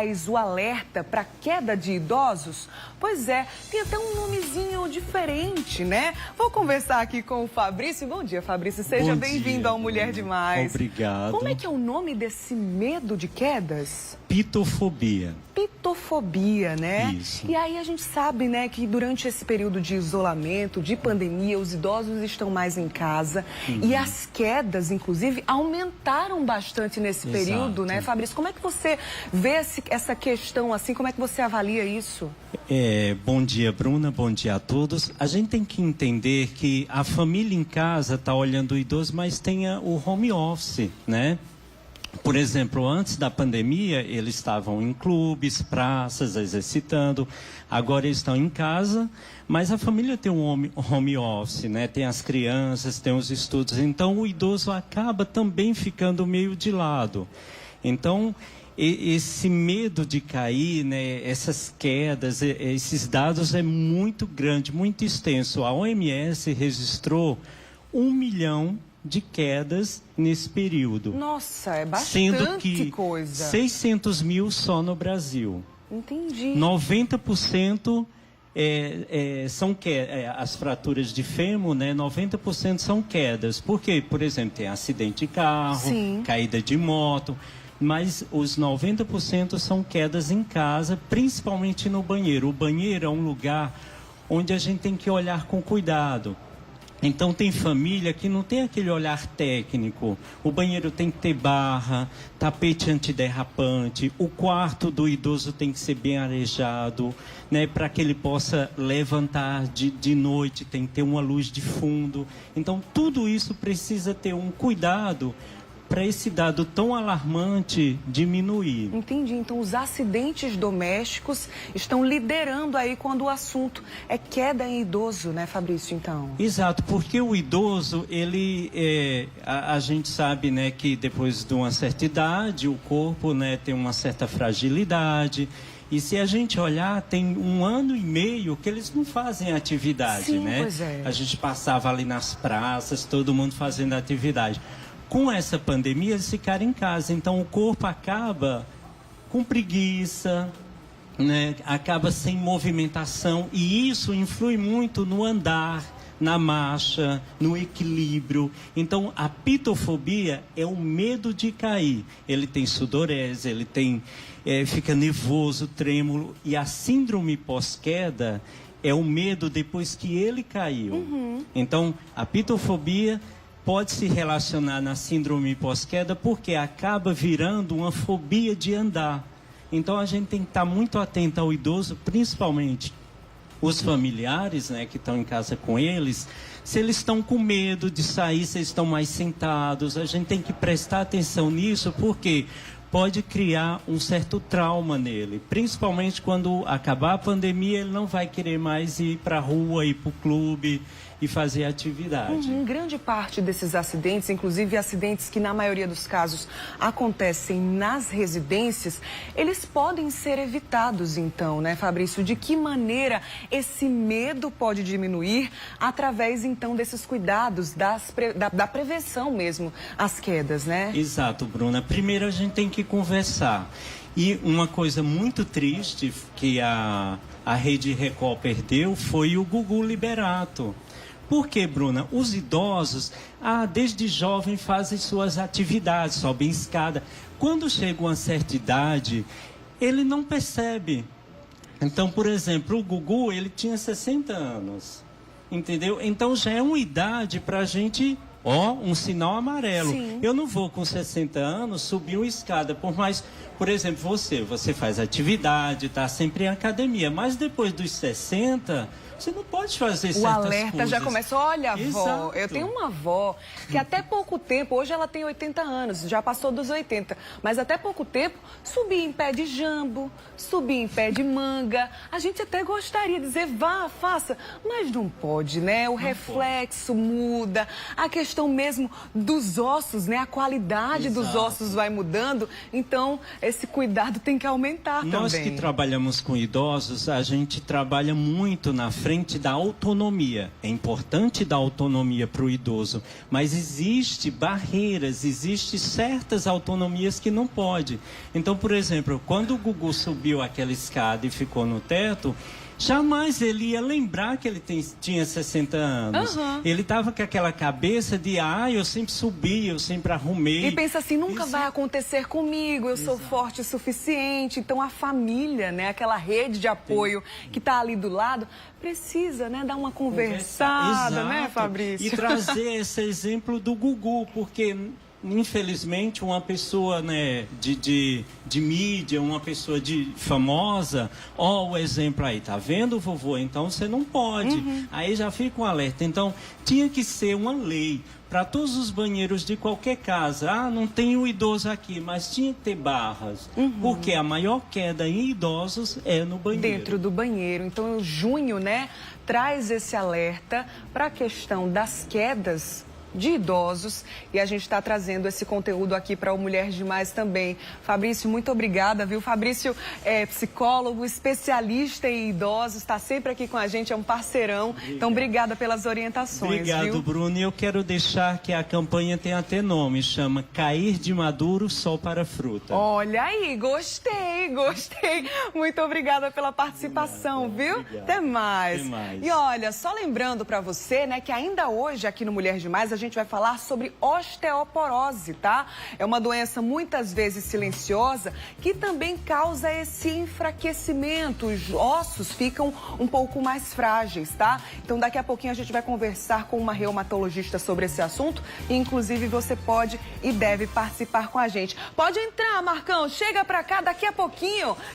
traz o alerta para queda de idosos? Pois é, tem até um nomezinho diferente, né? Vou conversar aqui com o Fabrício. Bom dia, Fabrício. Seja bem-vindo ao Mulher Demais. Obrigado. Como é que é o nome desse medo de quedas? Pitofobia. Pitofobia, né? Isso. E aí a gente sabe, né, que durante esse período de isolamento, de pandemia, os idosos estão mais em casa e as quedas, inclusive, aumentaram bastante nesse período, né, Fabrício? Como é que você vê essa questão assim? Como é que você avalia isso? Bom dia, Bruna. Bom dia a todos. A gente tem que entender que a família em casa está olhando o idoso, mas tem o home office, né? Por exemplo, antes da pandemia, eles estavam em clubes, praças, exercitando. Agora eles estão em casa, mas a família tem um home office, né? Tem as crianças, tem os estudos. Então, o idoso acaba também ficando meio de lado. Então, esse medo de cair, né? Essas quedas, esses dados é muito grande, muito extenso. A OMS registrou 1 milhão de quedas nesse período. Nossa, é bastante sendo que coisa. 600 mil só no Brasil. Entendi. 90% são as fraturas de fêmur, né? 90% são quedas. Por quê? Por exemplo, tem acidente de carro, Sim, caída de moto, mas os 90% são quedas em casa, principalmente no banheiro. O banheiro é um lugar onde a gente tem que olhar com cuidado. Então, tem família que não tem aquele olhar técnico. O banheiro tem que ter barra, tapete antiderrapante, o quarto do idoso tem que ser bem arejado, né, para que ele possa levantar de noite, tem que ter uma luz de fundo. Então, tudo isso precisa ter um cuidado para esse dado tão alarmante diminuir. Entendi. Então, os acidentes domésticos estão liderando aí quando o assunto é queda em idoso, né, Fabrício, então? Exato, porque o idoso, a gente sabe, né, que depois de uma certa idade, o corpo, né, tem uma certa fragilidade. E se a gente olhar, tem 1 ano e meio que eles não fazem atividade, Sim, né? pois é. A gente passava ali nas praças, todo mundo fazendo atividade. Com essa pandemia, eles ficaram em casa. Então, o corpo acaba com preguiça, né? Acaba sem movimentação. E isso influi muito no andar, na marcha, no equilíbrio. Então, a pitofobia é o medo de cair. Ele tem sudorese, ele tem, fica nervoso, trêmulo. E a síndrome pós-queda é o medo depois que ele caiu. Então, a pitofobia pode se relacionar na síndrome pós-queda porque acaba virando uma fobia de andar. Então, a gente tem que estar muito atento ao idoso, principalmente os familiares, né, que estão em casa com eles, se eles estão com medo de sair, se eles estão mais sentados. A gente tem que prestar atenção nisso porque pode criar um certo trauma nele. Principalmente quando acabar a pandemia, ele não vai querer mais ir para a rua, ir para o clube e fazer atividade. Grande parte desses acidentes, inclusive acidentes que na maioria dos casos acontecem nas residências, eles podem ser evitados então, né, Fabrício? De que maneira esse medo pode diminuir através então desses cuidados, da prevenção mesmo às quedas, né? Exato, Bruna. Primeiro a gente tem que conversar. E uma coisa muito triste que a Rede Record perdeu foi o Gugu Liberato. Por quê, Bruna? Os idosos, desde jovem fazem suas atividades, sobem escada. Quando chega uma certa idade, ele não percebe. Então, por exemplo, o Gugu, ele tinha 60 anos, entendeu? Então, já é uma idade para a gente, um sinal amarelo. Sim. Eu não vou com 60 anos subir uma escada, por mais, por exemplo, você faz atividade, está sempre em academia, mas depois dos 60... você não pode fazer certas coisas. O alerta já começa. Olha, avó, Exato. eu tenho uma avó que até pouco tempo, hoje ela tem 80 anos, já passou dos 80, mas até pouco tempo subia em pé de jambo, subia em pé de manga. A gente até gostaria de dizer, vá, faça, mas não pode, né? O reflexo muda, a questão mesmo dos ossos, né? A qualidade dos ossos vai mudando, então esse cuidado tem que aumentar também. Nós que trabalhamos com idosos, a gente trabalha muito na frente frente da autonomia. É importante dar autonomia para o idoso, mas existe barreiras, existe certas autonomias que não pode. Então, por exemplo, quando o Gugu subiu aquela escada e ficou no teto, jamais ele ia lembrar que ele tinha 60 anos. Ele estava com aquela cabeça de, eu sempre subi, eu sempre arrumei. E pensa assim, nunca vai acontecer comigo, eu sou forte o suficiente. Então a família, né, aquela rede de apoio que está ali do lado, precisa, né, dar uma conversada, né, Fabrício? E trazer esse exemplo do Gugu, porque infelizmente uma pessoa, né, de mídia, uma pessoa famosa, o exemplo aí, tá vendo, vovô? Então você não pode. Aí já fica um alerta. Então tinha que ser uma lei para todos os banheiros de qualquer casa. Não tem o idoso aqui, mas tinha que ter barras. Porque a maior queda em idosos é no banheiro. Dentro do banheiro. Então, o junho, né, traz esse alerta para a questão das quedas de idosos, e a gente está trazendo esse conteúdo aqui para o Mulher Demais também. Fabrício, muito obrigada, viu? Fabrício é psicólogo, especialista em idosos, está sempre aqui com a gente, é um parceirão. Obrigado. Então, obrigada pelas orientações. Obrigado, viu? Bruno. E eu quero deixar que a campanha tem até nome, chama Cair de Maduro, Sol para Fruta. Olha aí, gostei. Muito obrigada pela participação, viu? Obrigado. Até mais. Até mais. E olha, só lembrando para você, né, que ainda hoje aqui no Mulher Demais a gente vai falar sobre osteoporose, tá? É uma doença muitas vezes silenciosa que também causa esse enfraquecimento. Os ossos ficam um pouco mais frágeis, tá? Então daqui a pouquinho a gente vai conversar com uma reumatologista sobre esse assunto e inclusive você pode e deve participar com a gente. Pode entrar, Marcão, chega pra cá daqui a pouquinho.